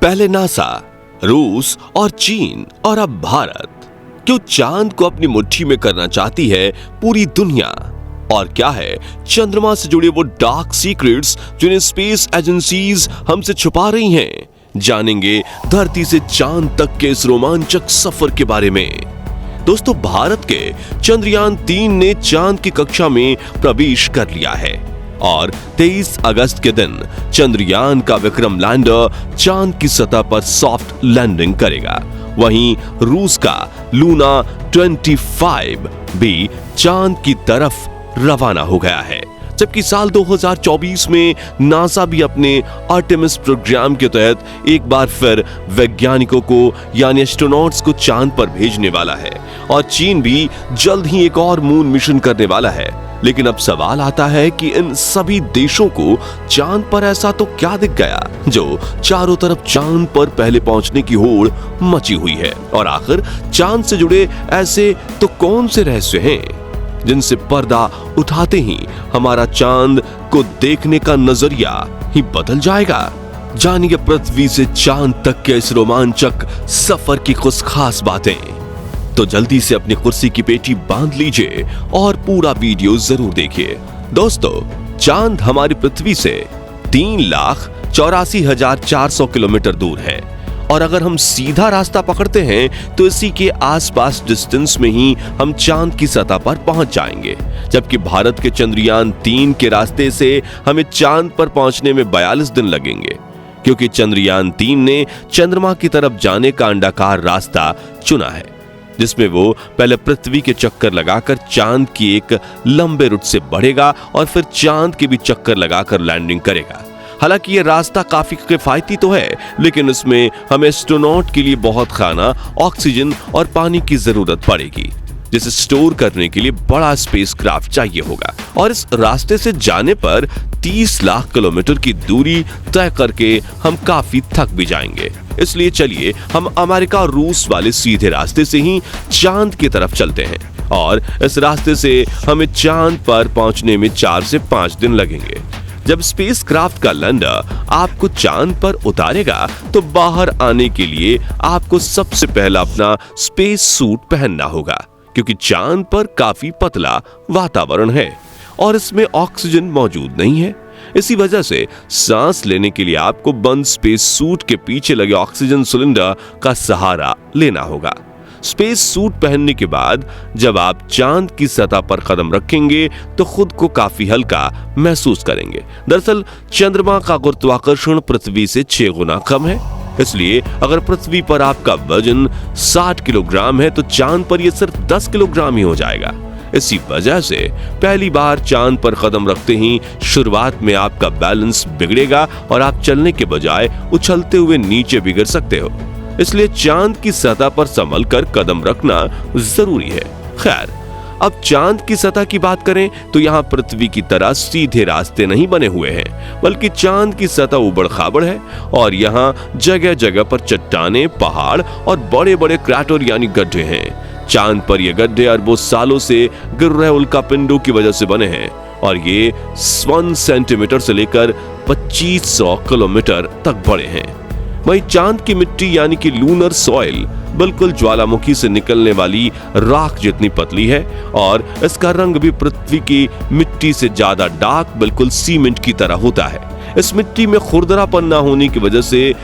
पहले नासा, रूस और चीन और अब भारत। क्यों चांद को अपनी मुट्ठी में करना चाहती है पूरी दुनिया? और क्या है चंद्रमा से जुड़े वो डार्क सीक्रेट्स जिन्हें स्पेस एजेंसीज हमसे छुपा रही हैं? जानेंगे धरती से चांद तक के इस रोमांचक सफर के बारे में। दोस्तों, भारत के चंद्रयान 3 ने चांद की कक्षा में प्रवेश कर लिया है और 23 अगस्त के दिन चंद्रयान का विक्रम लैंडर चांद की सतह पर सॉफ्ट लैंडिंग करेगा। वहीं रूस का लूना 25 भी चांद की तरफ रवाना हो गया है, जबकि साल 2024 में नासा भी अपने आर्टेमिस प्रोग्राम के तहत एक बार फिर वैज्ञानिकों को यानी एस्ट्रोनॉट्स को चांद पर भेजने वाला है और चीन भी जल्द ही एक और मून मिशन करने वाला है। लेकिन अब सवाल आता है कि इन सभी देशों को चांद पर ऐसा तो क्या दिख गया जो चारों तरफ चांद पर पहले पहुंचने की होड़ मची हुई है? और आखिर चांद से जुड़े ऐसे तो कौन से रहस्य हैं जिनसे पर्दा उठाते ही हमारा चांद को देखने का नजरिया ही बदल जाएगा? जानिए पृथ्वी से चांद तक के इस रोमांचक सफर की कुछ खास बातें। तो जल्दी से अपनी कुर्सी की पेटी बांध लीजिए और पूरा वीडियो जरूर देखिए। दोस्तों, चांद हमारी पृथ्वी से 3,84,400 किलोमीटर दूर है और अगर हम सीधा रास्ता पकड़ते हैं तो इसी के आसपास डिस्टेंस में ही हम चांद की सतह पर पहुंच जाएंगे। जबकि भारत के चंद्रयान 3 के रास्ते से हमें चांद पर पहुंचने में 42 दिन लगेंगे, क्योंकि चंद्रयान 3 ने चंद्रमा की तरफ जाने का अंडाकार रास्ता चुना है, जिसमें वो पहले पृथ्वी के चक्कर लगाकर चांद की एक लंबे रूट से बढ़ेगा और फिर चांद के भी चक्कर लगाकर लैंडिंग करेगा। हालांकि ये रास्ता काफी किफायती तो है, लेकिन इसमें हमें एस्ट्रोनॉट के लिए बहुत खाना, ऑक्सीजन और पानी की जरूरत पड़ेगी, जिसे स्टोर करने के लिए बड़ा स्पेसक्राफ्ट चाहिए होगा। और इस रास्ते से जाने पर 30 लाख किलोमीटर की दूरी तय करके हम काफी थक भी जाएंगे। इसलिए चलिए हम अमेरिका और रूस वाले सीधे रास्ते से ही चांद की तरफ चलते हैं और इस रास्ते से हमें चांद पर पहुंचने में 4 से 5 दिन लगेंगे। जब स्पेसक्राफ्ट का लैंडर आपको चांद पर उतारेगा तो बाहर आने के लिए आपको सबसे पहला अपना स्पेस सूट पहनना होगा, क्योंकि चांद पर काफी पतला वातावरण है और इसमें ऑक्सीजन मौजूद नहीं है। इसी वजह से सांस लेने के लिए आपको बंद स्पेस सूट के पीछे लगे ऑक्सीजन सिलेंडर का सहारा लेना होगा। स्पेस सूट पहनने के बाद जब आप चांद की सतह पर कदम रखेंगे तो खुद को काफी हल्का महसूस करेंगे। दरअसल चंद्रमा का गुरुत्वाकर्षण पृथ्वी से 6 गुना कम है, इसलिए अगर पृथ्वी पर आपका वजन 60 किलोग्राम है तो चांद पर यह सिर्फ 10 किलोग्राम ही हो जाएगा। इसी वजह से पहली बार चांद पर कदम रखते ही शुरुआत में आपका बैलेंस बिगड़ेगा और आप चलने के बजाय उछलते हुए नीचे भी गिर सकते हो। इसलिए चांद की सतह पर संभल कर कदम रखना जरूरी है। खैर, अब चांद की सतह की बात करें तो यहाँ पृथ्वी की तरह सीधे रास्ते नहीं बने हुए हैं, बल्कि चांद की सतह उबड़ खाबड़ है और यहाँ जगह जगह पर चट्टाने, पहाड़ और बड़े बड़े क्रैटर यानी गड्ढे हैं। चांद पर ये गड्ढे अरबों सालों से गिर रहे उल्कापिंडों की वजह से बने हैं और ये 1 सेंटीमीटर से लेकर 2500 किलोमीटर तक बड़े हैं। वहीं चांद की मिट्टी यानी कि लूनर सॉइल बिल्कुल ज्वालामुखी से निकलने वाली राख जितनी पतली है और इसका रंग भी पृथ्वी की मिट्टी से ज्यादा डार्क, बिल्कुल सीमेंट की तरह होता है। इस मिट्टी में खुरदरापन न होने की वजह से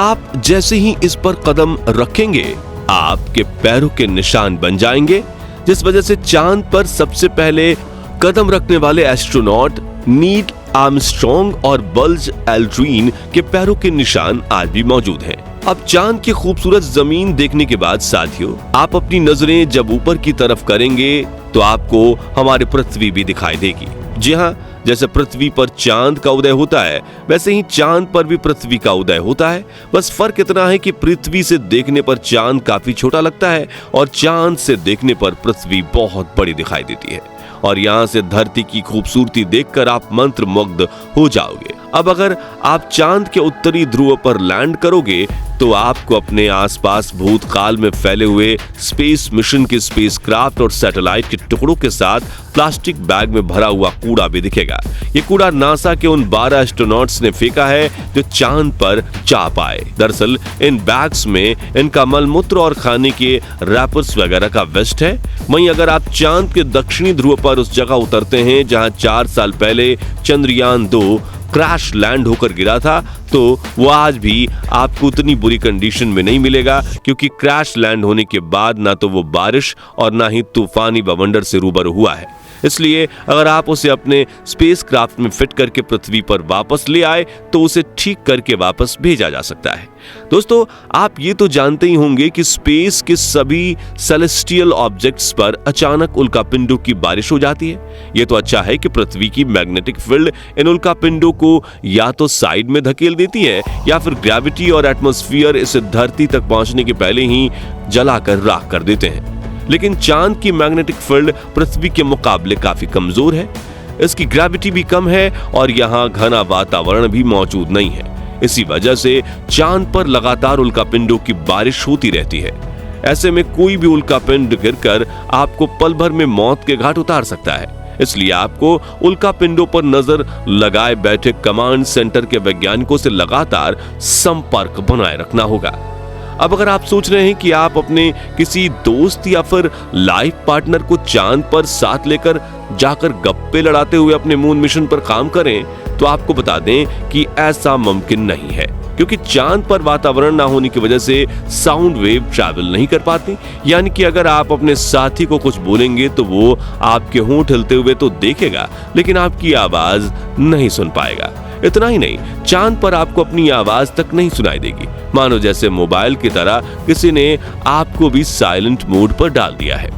आप जैसे ही इस पर कदम रखेंगे आपके पैरों के निशान बन जाएंगे, जिस वजह से चांद पर सबसे पहले कदम रखने वाले एस्ट्रोनॉट नील आर्मस्ट्रॉन्ग और बल्ज एल्ड्रिन के पैरों के निशान आज भी मौजूद हैं। अब चांद की खूबसूरत जमीन देखने के बाद साथियों, आप अपनी नजरें जब ऊपर की तरफ करेंगे तो आपको हमारी पृथ्वी भी दिखाई देगी। जी हाँ, जैसे पृथ्वी पर चांद का उदय होता है वैसे ही चांद पर भी पृथ्वी का उदय होता है। बस फर्क इतना है कि पृथ्वी से देखने पर चांद काफी छोटा लगता है और चांद से देखने पर पृथ्वी बहुत बड़ी दिखाई देती है और यहाँ से धरती की खूबसूरती देखकर आप मंत्रमुग्ध हो जाओगे। अब अगर आप चांद के उत्तरी ध्रुव पर लैंड करोगे तो आपको अपने आसपास भूतकाल में फैले हुए स्पेस मिशन के स्पेसक्राफ्ट और सैटेलाइट के टुकड़ों के साथ प्लास्टिक बैग में भरा हुआ कूड़ा भी दिखेगा। ये कूड़ा नासा के उन 12 एस्ट्रोनॉट्स ने फेंका है जो चांद पर जा पाए। दरअसल इन बैग्स में इनका मलमूत्र और खाने के रैपर्स वगैरह का वेस्ट है। वहीं अगर आप चांद के दक्षिणी ध्रुव पर उस जगह उतरते हैं जहां 4 साल पहले चंद्रयान 2 क्रैश लैंड होकर गिरा था, तो वो आज भी आपको उतनी बुरी कंडीशन में नहीं मिलेगा, क्योंकि क्रैश लैंड होने के बाद ना तो वो बारिश और ना ही तूफानी बवंडर से रूबरू हुआ है। इसलिए अगर आप उसे अपने स्पेसक्राफ्ट में फिट करके पृथ्वी पर वापस ले आए तो उसे ठीक करके वापस भेजा जा सकता है। दोस्तों, आप ये तो जानते ही होंगे कि स्पेस के सभी सेलेस्टियल ऑब्जेक्ट्स पर अचानक उल्कापिंडों की बारिश हो जाती है। ये तो अच्छा है कि पृथ्वी की मैग्नेटिक फील्ड इन उल्कापिंडों को या तो साइड में धकेल देती है या फिर ग्रेविटी और एटमॉस्फेयर इसे धरती तक पहुंचने के पहले ही जलाकर राख कर देते हैं। लेकिन चांद की मैग्नेटिक फील्ड पृथ्वी के मुकाबले काफी कमजोर है। इसकी ग्रेविटी भी कम है और यहाँ घना वातावरण भी मौजूद नहीं है। इसी वजह से चांद पर लगातार उल्कापिंडों की बारिश होती रहती है। ऐसे में कोई भी उल्कापिंड गिरकर आपको पल भर में मौत के घाट उतार सकता है। इसलिए आपको उल्कापिंडों पर नजर लगाए बैठे कमांड सेंटर के वैज्ञानिकों से लगातार संपर्क बनाए रखना होगा। अब अगर आप सोच रहे हैं कि आप अपने किसी दोस्त या फिर लाइफ पार्टनर को चांद पर साथ लेकर जाकर गप्पे लड़ाते हुए अपने मून मिशन पर काम करें, तो आपको बता दें कि ऐसा मुमकिन नहीं है, क्योंकि चांद पर वातावरण ना होने की वजह से साउंड वेव ट्रैवल नहीं कर पाती। यानी कि अगर आप अपने साथी को कुछ बोलेंगे तो वो आपके होंठ हिलते हुए तो देखेगा, लेकिन आपकी आवाज नहीं सुन पाएगा। इतना ही नहीं, चांद पर आपको अपनी आवाज तक नहीं सुनाई देगी, मानो जैसे मोबाइल की तरह किसी ने आपको भी साइलेंट मोड पर डाल दिया है।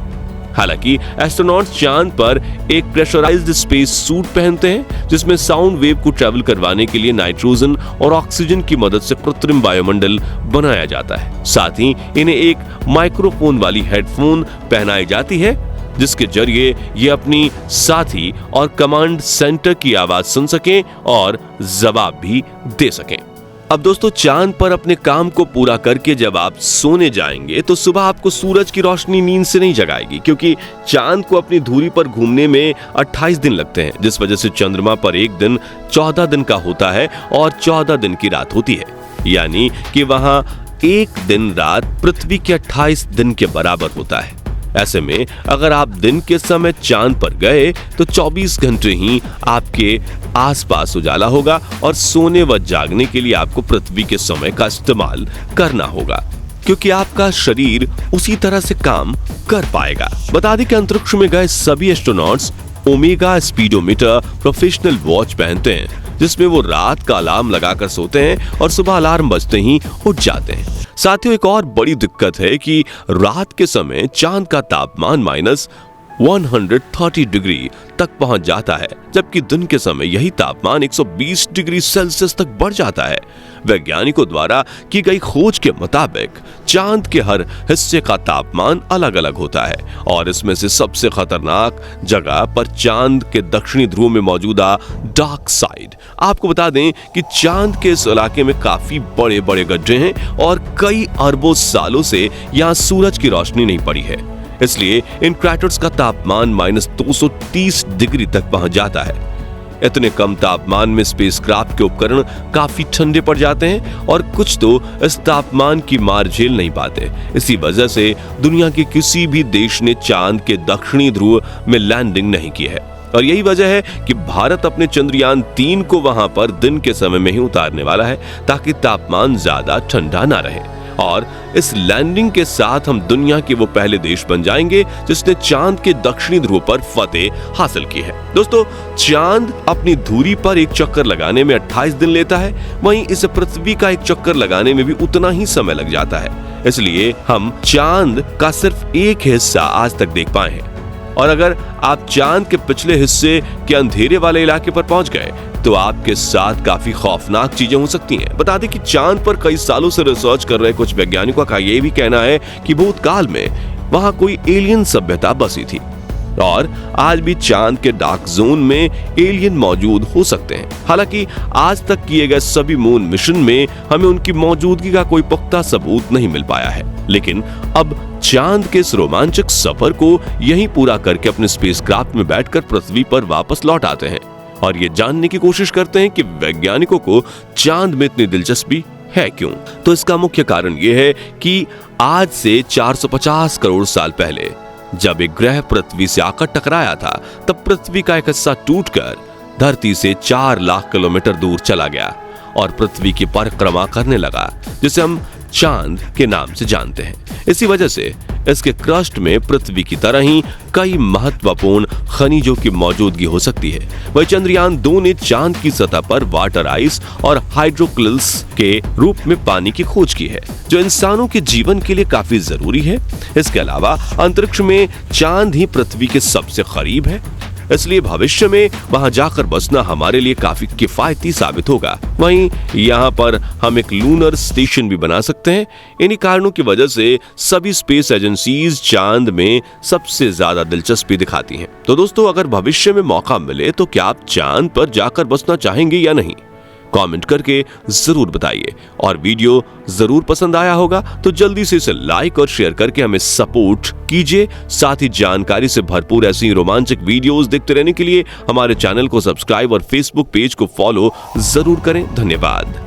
हालांकि एस्ट्रोनॉट्स चांद पर एक प्रेशराइज्ड स्पेस सूट पहनते हैं, जिसमें साउंड वेव को ट्रैवल करवाने के लिए नाइट्रोजन और ऑक्सीजन की मदद से कृत्रिम वायुमंडल बनाया जाता है। साथ ही इन्हें एक माइक्रोफोन वाली हेडफोन पहनाई जाती है, जिसके जरिए ये अपनी साथी और कमांड सेंटर की आवाज सुन सकें और जवाब भी दे सकें। अब दोस्तों, चांद पर अपने काम को पूरा करके जब आप सोने जाएंगे तो सुबह आपको सूरज की रोशनी नींद से नहीं जगाएगी, क्योंकि चांद को अपनी धुरी पर घूमने में 28 दिन लगते हैं, जिस वजह से चंद्रमा पर एक दिन 14 दिन का होता है और 14 दिन की रात होती है। यानी कि वहां एक दिन रात पृथ्वी के 28 दिन के बराबर होता है। ऐसे में अगर आप दिन के समय चांद पर गए तो 24 घंटे ही आपके आसपास उजाला होगा और सोने व जागने के लिए आपको पृथ्वी के समय का इस्तेमाल करना होगा, क्योंकि आपका शरीर उसी तरह से काम कर पाएगा। बता दें कि अंतरिक्ष में गए सभी astronauts omega speedometer professional watch पहनते हैं, जिसमें वो रात का अलार्म लगाकर सोते हैं और सुबह अलार्म बजते ही उठ जाते हैं। साथियों, एक और बड़ी दिक्कत है कि रात के समय चांद का तापमान -130 डिग्री तक पहुंच जाता है, जबकि दिन के समय यही तापमान 120 डिग्री सेल्सियस तक बढ़ जाता है। वैज्ञानिकों द्वारा की गई खोज के मुताबिक चांद के हर हिस्से का तापमान अलग अलग होता है और इसमें से सबसे खतरनाक जगह पर चांद के दक्षिणी ध्रुव में मौजूदा डार्क साइड। आपको बता दें कि चांद के इस इलाके में काफी बड़े बड़े गड्ढे हैं और कई अरबों सालों से यहाँ सूरज की रोशनी नहीं पड़ी है। इसलिए इन क्रैटर्स का तापमान -230 डिग्री तक पहुंच जाता है। इतने कम तापमान में स्पेसक्राफ्ट के उपकरण काफी ठंडे पड़ जाते हैं और कुछ तो इस तापमान की मार झेल नहीं पाते। इसी वजह से दुनिया के किसी भी देश ने चांद के दक्षिणी ध्रुव में लैंडिंग नहीं की है और यही वजह है कि भारत अपने चंद्रयान 3 को वहां पर दिन के समय में ही उतारने वाला है, ताकि तापमान ज्यादा ठंडा ना रहे। और इस लैंडिंग के साथ हम दुनिया के वो पहले देश बन जाएंगे जिसने चांद के दक्षिणी ध्रुव पर फतेह हासिल की है। दोस्तों, चांद अपनी धुरी पर एक चक्कर लगाने में 28 दिन लेता है, वहीं इसे पृथ्वी का एक चक्कर लगाने में भी उतना ही समय लग जाता है। इसलिए हम चांद का सिर्फ एक हिस्सा आज तक देख पाए हैं और अगर आप चांद के पिछले हिस्से के अंधेरे वाले इलाके पर पहुंच गए तो आपके साथ काफी खौफनाक चीजें हो सकती हैं। बता दें कि चांद पर कई सालों से रिसर्च कर रहे कुछ वैज्ञानिकों का यह भी कहना है कि भूतकाल में वहां कोई एलियन सभ्यता बसी थी। और आज भी चांद के डार्क जोन में एलियन मौजूद हो सकते हैं। हालांकि आज तक किए गए सभी मून मिशन में हमें उनकी मौजूदगी का कोई पुख्ता सबूत नहीं मिल पाया है, लेकिन अब चांद के इस रोमांचक सफर को यहीं पूरा करके अपने स्पेसक्राफ्ट में बैठकर पृथ्वी पर वापस लौट आते हैं और ये जानने की कोशिश करते हैं कि वैज्ञानिकों को चांद में इतनी दिलचस्पी है क्यों। तो इसका मुख्य कारण यह है कि आज से 450 करोड़ साल पहले जब एक ग्रह पृथ्वी से आकर टकराया था, तब पृथ्वी का एक हिस्सा टूटकर धरती से 4 लाख किलोमीटर दूर चला गया और पृथ्वी की परिक्रमा करने लगा, जिसे हम चांद के नाम से जानते हैं। इसी वजह से इसके क्रस्ट में पृथ्वी की तरह ही कई महत्वपूर्ण खनिजों की मौजूदगी हो सकती है। वही चंद्रयान 2 ने चांद की सतह पर वाटर आइस और हाइड्रोक्लिल्स के रूप में पानी की खोज की है, जो इंसानों के जीवन के लिए काफी जरूरी है। इसके अलावा अंतरिक्ष में चांद ही पृथ्वी के सबसे करीब है, इसलिए भविष्य में वहां जाकर बसना हमारे लिए काफी किफायती साबित होगा। वहीं यहाँ पर हम एक लूनर स्टेशन भी बना सकते हैं। इन्हीं कारणों की वजह से सभी स्पेस एजेंसीज चांद में सबसे ज्यादा दिलचस्पी दिखाती हैं। तो दोस्तों, अगर भविष्य में मौका मिले तो क्या आप चांद पर जाकर बसना चाहेंगे या नहीं? कमेंट करके जरूर बताइए। और वीडियो जरूर पसंद आया होगा तो जल्दी से इसे लाइक और शेयर करके हमें सपोर्ट कीजिए। साथ ही जानकारी से भरपूर ऐसी रोमांचक वीडियोस देखते रहने के लिए हमारे चैनल को सब्सक्राइब और फेसबुक पेज को फॉलो जरूर करें। धन्यवाद।